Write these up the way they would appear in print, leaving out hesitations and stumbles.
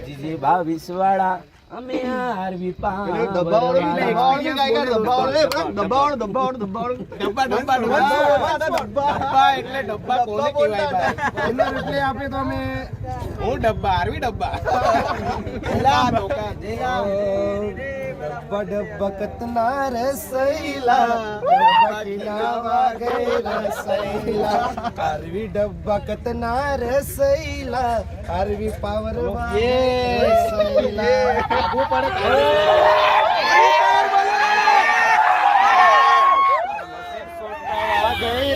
જીજી 22 વાળા અમે આરવી ડબ્બા રસૈલા આરવી ડબ્બા કતના રસૈલા આરવી પાવર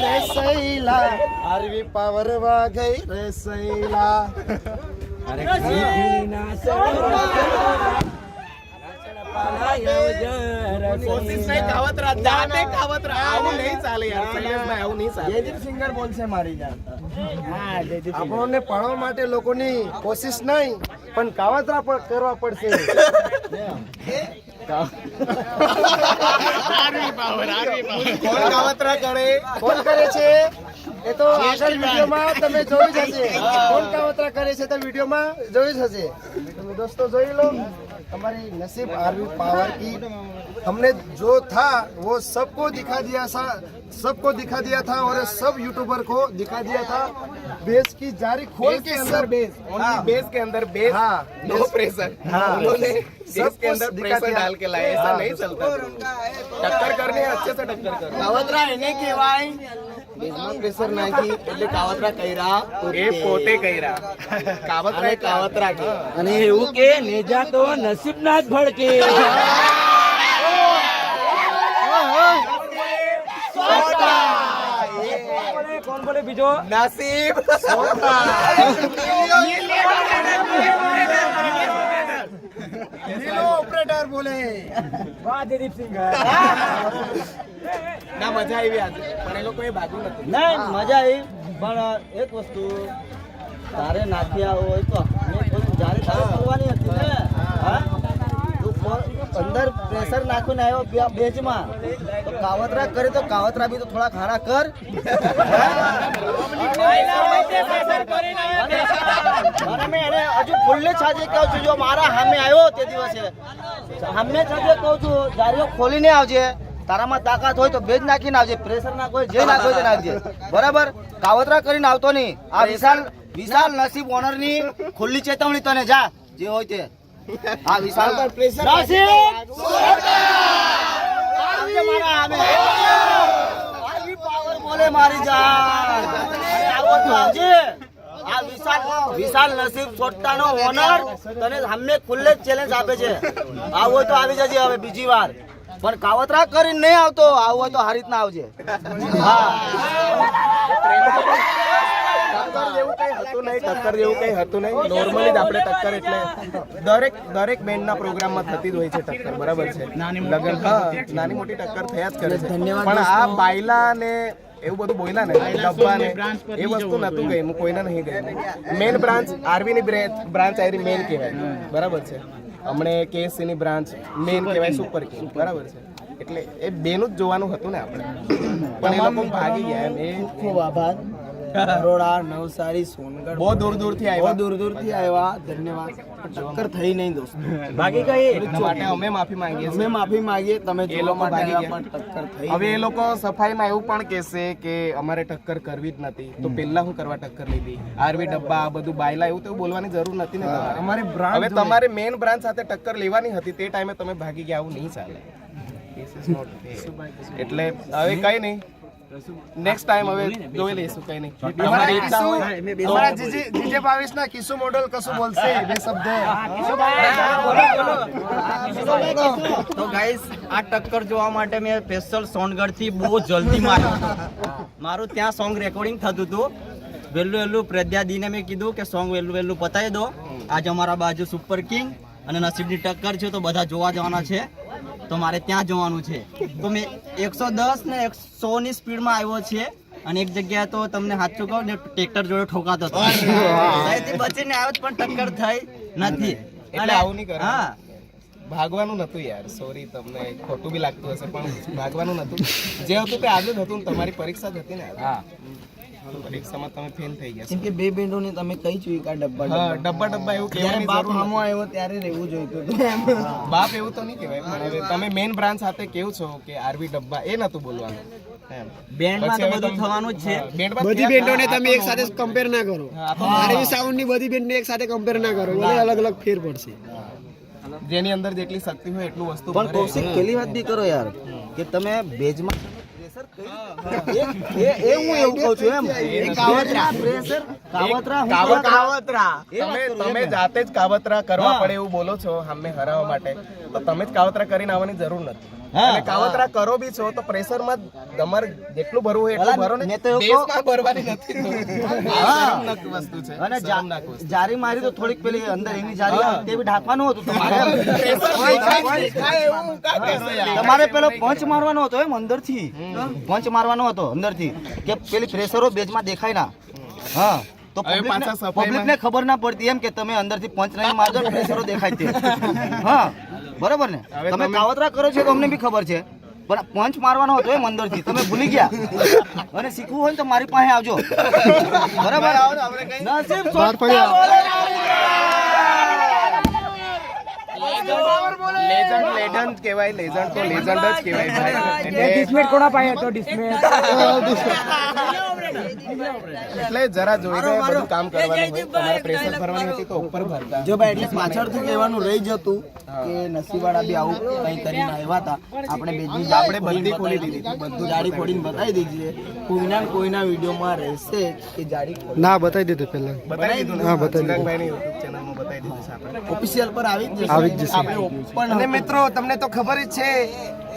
રસૈલા આરવી પાવર વા ગઈ રસૈલા સિંગર બોલશે મારી જાન આપણને પાડવા માટે લોકોની કોશિશ નહીં પણ કાવતરા પણ કરવા પડશે. કોણ કરે છે એ તો આગળ વિડીયોમાં તમે જોઈ જશે. કોણ કાવતરા કરે છે તો વિડીયોમાં જોઈ જશે. તમે દોસ્તો જોઈ લો हमारी नसीब आरवी पावर की हमने जो था वो सबको दिखा दिया था और सब यूट्यूबर को दिखा दिया था. बेस की जारी खोल के अंदर बेस के अंदर बेस नो प्रेशर उन्होंने बेस के अंदर प्रेशर डाल के लाए. ऐसा नहीं चलता. टक्कर करनी है अच्छे से टक्कर कर. कावतरा એને કહેવાય બેસમાં પ્રેશર નાખી એટલે કાવતરા કર્યા એ પોતે કર્યા. કાવતરા કાવતરા કે અને એવું કે નેજા તો નસીબ ના જ ભડકે. કોણ બોલે બીજો? નસીબ ઓપરેટર બોલે. વાહ દિલીપ સિંહ. ના મજા આવી આજે પણ એ લોકો એ બાજુ નથી. ના મજા આવી પણ એક વસ્તુ તારે નાખ્યા હોય તો જારે તારે કરવાની હતી ને અંદર પ્રેશર નાખીને આવ્યો બેચમાં તો કાવતરા કરે તો કાવતરા બી તો થોડા ખાડા કર. મેં એને હજુ ફૂલ્લે છાજે કહું છું જો મારા સામે આવ્યો તે દિવસે સામે છાજે કહું છું જારીઓ ખોલીને આવજે. તારામાં તાકાત હોય તો બેજ નાખીને આવજે. પ્રેશર ના કોઈ જે નાખો તે નાખજે. બરાબર કાવતરા કરીને આવતો નહીં. આ વિશાલ નસીબ ઓનર ની ખુલ્લી ચેતવણી તને જા જે હોય તે. આ વિશાલ પર પ્રેશર નસીબ આવજે મારા સામે. આરવી પાવર બોલે મારી જાન. આવો તો આવજે. આ વિશાલ નસીબ સોટ્ટાનો ઓનર તને સામે ખુલ્લે ચેલેન્જ આપે છે. આવો હોય તો આવી જજે હવે બીજી વાર. પણ કાવતરા કરીને નહીં આવતો. આવું હોય તો હારી રીતના આવજે. ટક્કર જેવું કઈ હતું નહીં. નોર્મલી જ આપણે ટક્કર એટલે દરેક બેન્ડ ના પ્રોગ્રામ માં થતી જ હોય છે ટક્કર. બરાબર છે. લગન નાની મોટી ટક્કર થયા જ કરે છે. પણ આ બાયલા ને એવું બધું બોલ્યા ને ડબ્બા ને એ વસ્તુ નતું ગઈ. હું કોઈને નહીં ગઈ. મેન બ્રાન્ચ આરવી ની બ્રાન્ચ આરી મેન કહેવાય. બરાબર છે. હમણે કેએસસી ની બ્રાન્ચ મેન કહેવાય સુપર કિંગ. બરાબર છે. એટલે એ બેનું જ જોવાનું હતું ને આપણે. પણ એ લોકો ભાગી ગયા એમ. એ ખૂબ આભાર. બરોડા, નવસારી, સોનગઢ બહુ દૂર થી આવ્યા. ધન્યવાદ. ટક્કર થઈ નહીં દોસ્તો. ભાગી ગઈ માટે અમે માફી માંગીએ. તમે એ લોકો ભાગી ગયા. ટક્કર થઈ. હવે એ લોકો સફાઈમાં એવું પણ કહેશે કે અમારે ટક્કર કરવી જ નથી તો પેલા હું કરવા ટક્કર લીધી. આરવી ડબ્બા આ બધું બાયલા એવું તો બોલવાની જરૂર નથી ને તમારે. હવે તમારે મેઇન બ્રાન્ચ સાથે ટક્કર લેવાની હતી તે ટાઈમે તમે ભાગી ગયા. આવું નહીં ચાલે. એટલે હવે કઈ નહીં. નેક્સ્ટ ટાઈમ હવે જોઈ લઈશું. કઈ નહીં. તમારી ઈચ્છા હોય અમારા જીજે 22 ના કિસ્સો મોડલ કશું બોલશે બે શબ્દ. તો ગાઈસ આ ટક્કર જોવા માટે મેં સ્પેશિયલ સોનગઢ થી બહુ જલ્દી મારું ત્યાં સોંગ રેકોર્ડિંગ થતું હતું. વહેલું પ્રદ્યાદીને મેં કીધું કે સોંગ વહેલું પતાવી દો. આજે અમારા બાજુ સુપર કિંગ અને નસીબની ટક્કર છે તો બધા જોવા જવાના છે. તો મારે ત્યાં જવાનું છે. તો મેં 110 ને 100 ની સ્પીડમાં આવ્યો છે અને એક જગ્યાએ તો તમને સાચું કહું ને ટ્રેક્ટર જોડે ઠોકાતો હતો. બચીને આવ્યો પણ ટક્કર થઈ નથી. એટલે આવું નહીં કરે. હા ભાગવાનું નતું યાર. સોરી તમને ખોટું બી લાગતું હશે પણ ભાગવાનું નતું. જે હતું તે આજે જ હતું. તમારી પરીક્ષા જ હતી ને. હા પરીક્ષામાં તમે ફેલ થઈ ગયા કેમ કે બે બેન્ડોને તમે કઈ ચૂકા ડબ્બા હા ડબ્બા એવું કહેવાની બાપ જરૂર હામો આવ્યો ત્યારે રહેવું જોઈતું હતું બાપ એવું તો નહીં કહેવાય પણ હવે તમે મેઇન બ્રાન્ચ સાથે કેવું છો કે આરવી ડબ્બા એ નતું બોલવાનું એમ બેન્ડમાં તો બધું થવાનું જ છે બધી બેન્ડોને તમે એક સાથે કમ્પેર ના કરો આરવી સાઉન્ડ ની બધી બેન્ડ ને એક સાથે કમ્પેર ના કરો ભલે અલગ અલગ ફેર પડશે જેની અંદર જેટલી શક્તિ હોય એટલું વસ્તુ પણ કૌશિક પેલી વાત બી કરો યાર કે તમે બેજમાં એ હું એવું કહું છું એમ કાવતરા તમે જાતે જ કાવતરા કરવા પડે એવું બોલો છો સામે હરાવવા માટે તો તમે જ કાવતરા કરીને આવવાની જરૂર નથી અને કાવતરા કરો બી છો તો પ્રેશરમાં તમારે જેટલું ભરવું હોય એટલું ભરો ને દેશમાં ભરવાની નથી શરમનાક વસ્તુ છે અને શરમનાક વસ્તુ. જારી મારી તો થોડીક પેલી અંદર એની જારી આવે તે બી ઢાંકવાનું હતું તમારે પેલો પંચ મારવાનો હતો એમ અંદરથી પંચ મારવાનો હતો અંદરથી કે પેલી પ્રેશરો બેજમાં દેખાય ના હા તો પબ્લિકને ખબર ના પડતી એમ કે તમે અંદરથી પંચ નહીં મારજો પ્રેશરો દેખાય તે હા બરાબર ને તમે કાવતરા કરો છો તો અમને બી ખબર છે પણ પંચ મારવાનો હતો એમ અંદરથી તમે ભૂલી ગયા અને શીખવું હોય તો મારી પાસે આવજો બરાબર નસીબ લેજન્ડ કહેવાય લેજન્ડ તો લેજન્ડ જ કહેવાય ભાઈ ડિસ્મેટ કોના પાસે હતો ડિસ્મેટ એટલે જરા જોઈને બધું કામ કરવાનું હોય તમારે પ્રેશર ભરવાની હતી તો ઉપર ભરતા જો ભાઈ એટલે પાછળથી કહેવાનું રહી જતું કે નસીબવાળા બી આવું કંઈ કરીને આવ્યા હતા આપણે બધી ખોલી દીધી બધું જાડી ખોડીને બતાવી દીધી કોઈના વિડીયોમાં રહેશે કે જાડી ના બતાવી દીધું પહેલા બતાવી દીધું હા, બતાવી દીધું. ચિરાગભાઈની YouTube ચેનલમાં બતાવી દીધું છે આપણે ઓફિશિયલ પર આવી જ આવી જ જશે. આપણે ઓપન અને મિત્રો તમને તો ખબર જ છે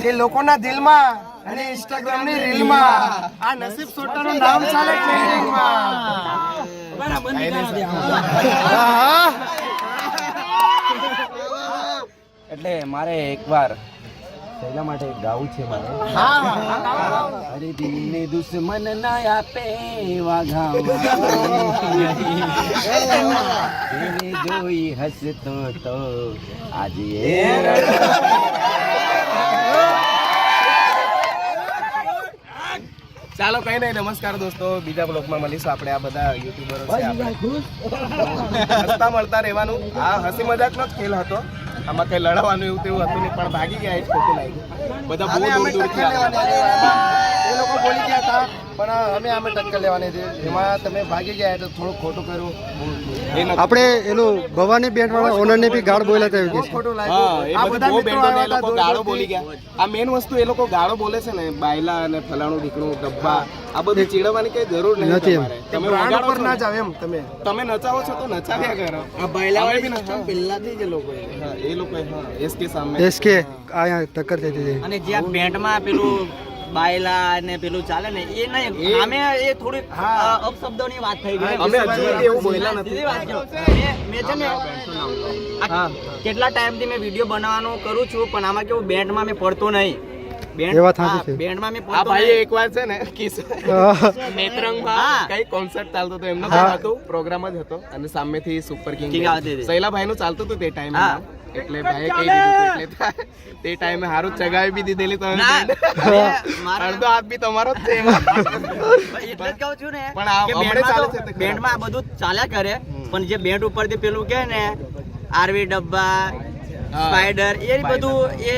કે લોકોના દિલમાં અને ઇન્સ્ટાગ્રામ ની રીલમાં આ નસીબ સોટાનું નામ ચાલે ટ્રેન્ડિંગમાં એટલે મારે એકવાર પહેલા માટે ગાવું છે મારે અરે દિલને દુશ્મન ના આપે વાઘાને જોઈ હસતો તો આજે ચાલો કઈ નહીં નમસ્કાર દોસ્તો બીજા બ્લોગમાં મળીશું આપણે આ બધા યુટ્યુબરો છે આપણે હસતા મળતા રહેવાનું આ હસી મજાકનો જ ખેલ હતો આમાં કઈ લડવાનું એવું તેવું હતું નહીં પણ ભાગી ગયા એ જ ખોટું લાગ્યું બધા બહુ દૂર દૂરથી આવ્યા. એ લોકો બોલી ગયા હતા પણ અમે ટક્કર લેવાની હતી એમાં તમે ભાગી ગયા તો થોડું ખોટું કર્યું એ નતું. આપણે એનું ભવાની બેન્ડ વાળા ઓનર ને બી ગાળ બોલ્યા હતા એવું બહુ કે છે. ખોટું હા, લાગ્યું એ આ બધી બધા બહુ મિત્રો બેન્ડોને એ આવ્યા લોકો હતા ગાળો દૂર બોલી દૂરથી. આ મેઇન વસ્તુ એ લોકો ગાળો બોલે છે ને બાયલા અને ફલાણું ઢીકણું ડબ્બા આ બધું ચીડવવાની કઈ જરૂર નથી નથી એમ. તમારે. તમે વગાડો છો ના જાવ એમ તમે નચાવો છો તો નચાવ્યા કરો આ બાયલાવાળી અમે બી સિસ્ટમ પહેલાથી જ એ લોકોએ હા એ લોકો હા એસકે સામે એસકે અહીંયા ટક્કર થઈ હતી. અને જે આ બેન્ડમાં પેલું બાયલા ને પેલું ચાલે ને એ નહીં અમે એ થોડી અપશબ્દોની વાત થઈ ગઈ અમે હજુ સુધી એવું બોલ્યા નથી. સીધી વાત કહો. મેં છે ને આ કેટલા ટાઈમથી મેં વિડીયો બનાવવાનું કરું છું પણ આમાં કેવું બેન્ડમાં મેં પડતો નહીં એ વાત સાચી છે. બેન્ડમાં મેં આ પડતો ભાઈ નહીં એકવાર છે ને હા. નેત્રંગમાં કઈ કોન્સર્ટ ચાલતો હતો એમનો હા. હતો પ્રોગ્રામ જ હતો અને સામેથી સુપર કિંગ કિંગ આવતી હતી. સૈલાભાઈ નું ચાલતું હતું તે ટાઈમે હા. એટલે ભાઈએ કહી દીધું એટલે તે ટાઈમે હારું ચગાવી બી દીધેલી તમે ના, band. અડધો હાથ બી તમારો જ છે એમાં. એટલે જ કહું છું ને પણ આ કે હમણાં ચાલે છે તે ખરા. બેન્ડમાં આ બધું ચાલ્યા કરે પણ જે બેન્ડ ઉપરથી પેલું કે ને આરવી ડબ્બા સ્પાઈડર એ બધું એ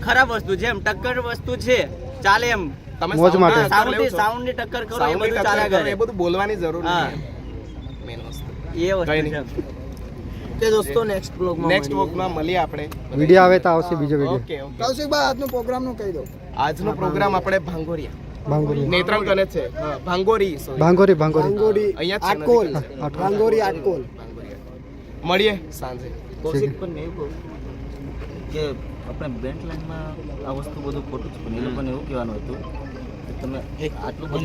ખરાબ વસ્તુ છે એમ ટક્કર વસ્તુ છે ચાલે એમ તમે મોજ sound માટે. ના ટક્કર લેવો છો. સાઉન્ડ ની ટક્કર કરો એ Sound ની બધું ટક્કર ચાલ્યા કરો, કરે એ બધું બોલવાની જરૂર હા. નથી મેઇન વસ્તુ એ કઈ વસ્તુ નહીં. છે તે દોસ્તો નેક્સ્ટ બ્લોગમાં નેક્સ્ટ વોકમાં મળીએ આપણે વિડીયો આવે તો આવશે બીજો વિડીયો. ઓકે ઓકે કૌશિકભાઈ આજનો પ્રોગ્રામ નું કહી દો આજનો પ્રોગ્રામ આપણે ભાંગોરિયા ભાંગોરી નેત્રંગ કને છે હા, ભાંગોરી sorry. ભાંગોરી ભાંગોરી અહીંયા જ છે આટકોલ. નજીક જ છે. ભાંગોરી આટકોલ ભાંગોરિયા. મળીએ સાંજે કૌશિક પણ મેં એવું કહું કે આપણે બેન્ડ લાઈનમાં આ વસ્તુ બધું ખોટું છે પણ એ લોકોને એવું કહેવાનું હતું કે તમે આટલું બધું